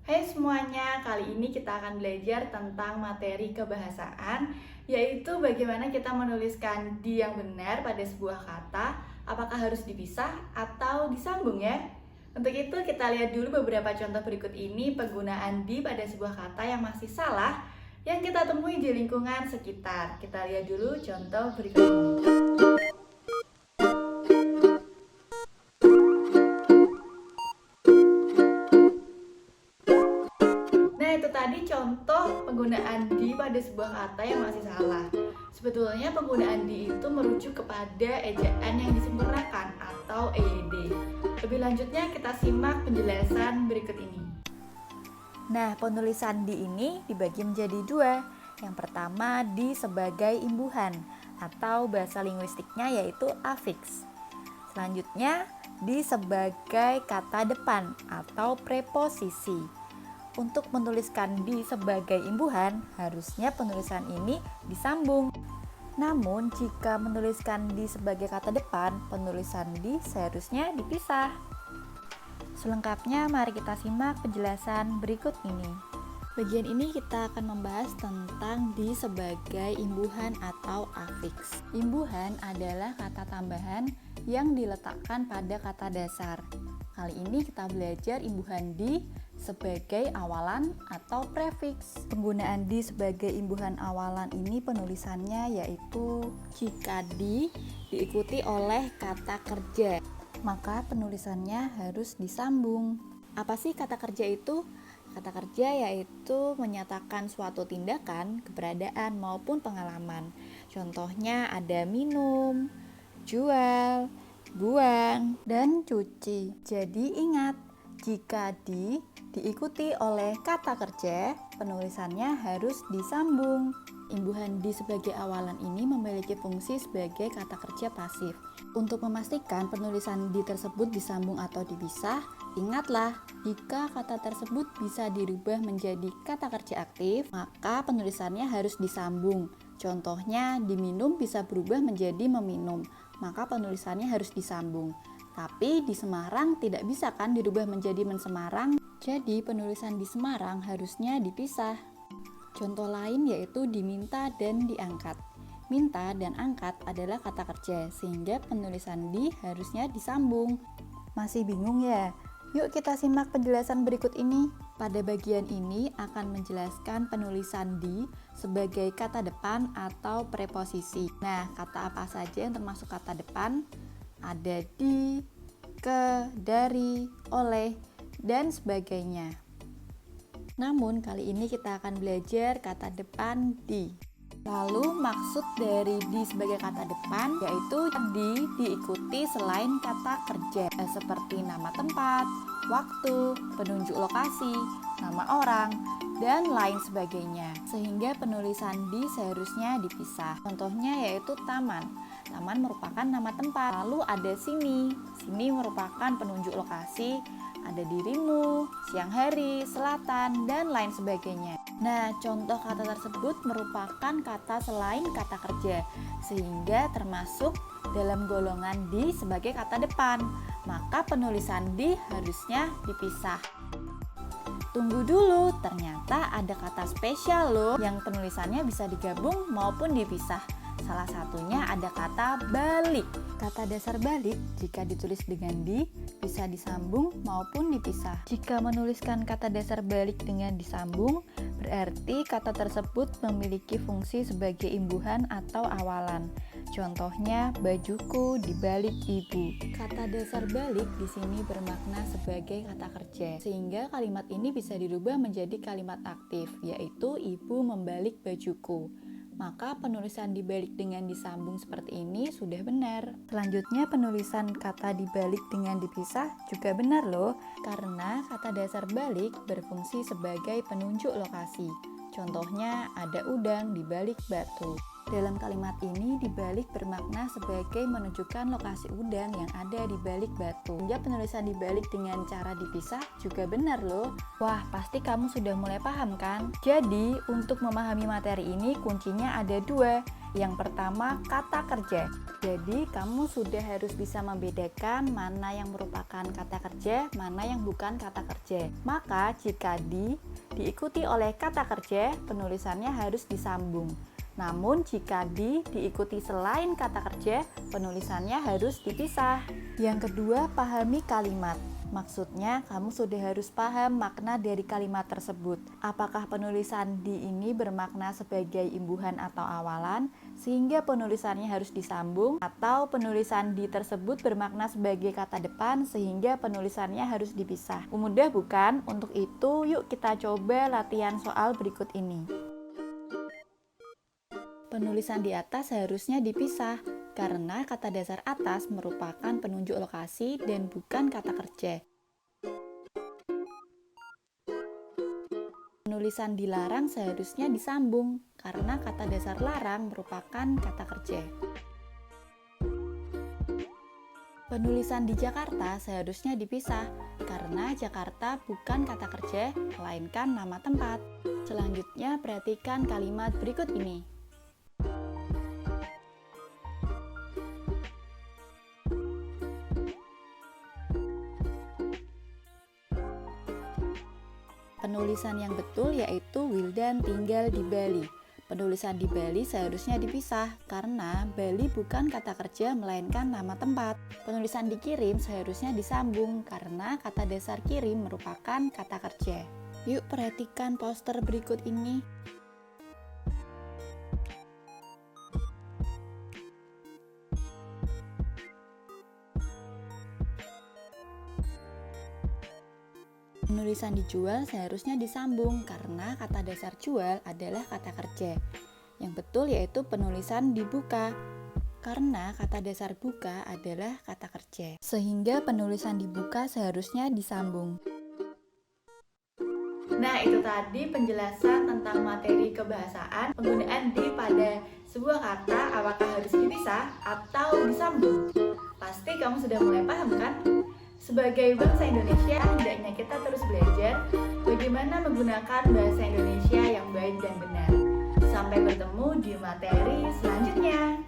Hai semuanya, kali ini kita akan belajar tentang materi kebahasaan, yaitu bagaimana kita menuliskan di yang benar pada sebuah kata, apakah harus dipisah atau disambung ya. Untuk itu kita lihat dulu beberapa contoh berikut ini penggunaan di pada sebuah kata yang masih salah yang kita temui di lingkungan sekitar. Kita lihat dulu contoh berikut ini. Nah, itu tadi contoh penggunaan di pada sebuah kata yang masih salah. Sebetulnya penggunaan di itu merujuk kepada ejaan yang disempurnakan atau EYD. Lebih lanjutnya kita simak penjelasan berikut ini. Nah, penulisan di ini dibagi menjadi dua. Yang pertama di sebagai imbuhan atau bahasa linguistiknya yaitu afiks. Selanjutnya di sebagai kata depan atau preposisi. Untuk menuliskan di sebagai imbuhan, harusnya penulisan ini disambung. Namun, jika menuliskan di sebagai kata depan, penulisan di seharusnya dipisah. Selengkapnya, mari kita simak penjelasan berikut ini. Bagian ini kita akan membahas tentang di sebagai imbuhan atau afiks. Imbuhan adalah kata tambahan yang diletakkan pada kata dasar. Kali ini kita belajar imbuhan di sebagai awalan atau prefiks. Penggunaan di sebagai imbuhan awalan ini penulisannya yaitu jika di diikuti oleh kata kerja, maka penulisannya harus disambung. Apa sih kata kerja itu? Kata kerja yaitu menyatakan suatu tindakan, keberadaan maupun pengalaman. Contohnya ada minum, jual, buang, dan cuci. Jadi ingat, jika diikuti oleh kata kerja, penulisannya harus disambung. Imbuhan di sebagai awalan ini memiliki fungsi sebagai kata kerja pasif. Untuk memastikan penulisan di tersebut disambung atau dipisah, ingatlah, jika kata tersebut bisa dirubah menjadi kata kerja aktif, maka penulisannya harus disambung. Contohnya, diminum bisa berubah menjadi meminum, maka penulisannya harus disambung. Tapi di Semarang tidak bisa kan dirubah menjadi mensemarang, jadi penulisan di Semarang harusnya dipisah. Contoh lain yaitu diminta dan diangkat. Minta dan angkat adalah kata kerja, sehingga penulisan di harusnya disambung. Masih bingung ya? Yuk kita simak penjelasan berikut ini. Pada bagian ini akan menjelaskan penulisan di sebagai kata depan atau preposisi. Nah, kata apa saja yang termasuk kata depan? Ada di, ke, dari, oleh, dan sebagainya. Namun kali ini kita akan belajar kata depan di. Lalu maksud dari di sebagai kata depan yaitu diikuti selain kata kerja seperti nama tempat, waktu, penunjuk lokasi, nama orang, dan lain sebagainya. Sehingga penulisan di seharusnya dipisah. Contohnya yaitu taman. Taman merupakan nama tempat. Lalu ada sini. Sini merupakan penunjuk lokasi. Ada dirimu, siang hari, selatan, dan lain sebagainya. Nah, contoh kata tersebut merupakan kata selain kata kerja, sehingga termasuk dalam golongan di sebagai kata depan. Maka penulisan di harusnya dipisah. Tunggu dulu, ternyata ada kata spesial loh yang penulisannya bisa digabung maupun dipisah. Salah satunya ada kata balik. Kata dasar balik jika ditulis dengan di bisa disambung maupun dipisah. Jika menuliskan kata dasar balik dengan disambung, berarti kata tersebut memiliki fungsi sebagai imbuhan atau awalan. Contohnya bajuku dibalik ibu. Kata dasar balik di sini bermakna sebagai kata kerja, sehingga kalimat ini bisa dirubah menjadi kalimat aktif, yaitu ibu membalik bajuku. Maka penulisan dibalik dengan disambung seperti ini sudah benar. Selanjutnya penulisan kata dibalik dengan dipisah juga benar loh, karena kata dasar balik berfungsi sebagai penunjuk lokasi. Contohnya ada udang dibalik batu. Dalam kalimat ini dibalik bermakna sebagai menunjukkan lokasi udang yang ada di balik batu. Hingga penulisan dibalik dengan cara dipisah juga benar loh. Wah, pasti kamu sudah mulai paham kan? Jadi, untuk memahami materi ini kuncinya ada dua, Yang pertama, kata kerja. Jadi, kamu sudah harus bisa membedakan mana yang merupakan kata kerja, mana yang bukan kata kerja. Maka, jika diikuti oleh kata kerja, penulisannya harus disambung. Namun, jika diikuti selain kata kerja, penulisannya harus dipisah. Yang kedua, pahami kalimat. Maksudnya, kamu sudah harus paham makna dari kalimat tersebut. Apakah penulisan di ini bermakna sebagai imbuhan atau awalan, sehingga penulisannya harus disambung, atau penulisan di tersebut bermakna sebagai kata depan, sehingga penulisannya harus dipisah. Mudah bukan? Untuk itu, yuk kita coba latihan soal berikut ini. Penulisan di atas harusnya dipisah, karena kata dasar atas merupakan penunjuk lokasi dan bukan kata kerja. Penulisan dilarang seharusnya disambung, karena kata dasar larang merupakan kata kerja. Penulisan di Jakarta seharusnya dipisah, karena Jakarta bukan kata kerja, melainkan nama tempat. Selanjutnya, perhatikan kalimat berikut ini. Penulisan yang betul yaitu Wildan tinggal di Bali. Penulisan di Bali seharusnya dipisah karena Bali bukan kata kerja melainkan nama tempat. Penulisan dikirim seharusnya disambung karena kata dasar kirim merupakan kata kerja. Yuk perhatikan poster berikut ini. Penulisan dijual seharusnya disambung karena kata dasar jual adalah kata kerja. Yang betul yaitu penulisan dibuka karena kata dasar buka adalah kata kerja. Sehingga penulisan dibuka seharusnya disambung. Nah, itu tadi penjelasan tentang materi kebahasaan, penggunaan di pada sebuah kata apakah harus dipisah atau disambung. Pasti kamu sudah mulai paham kan? Sebagai bangsa Indonesia, hendaknya kita terus belajar bagaimana menggunakan bahasa Indonesia yang baik dan benar. Sampai bertemu di materi selanjutnya.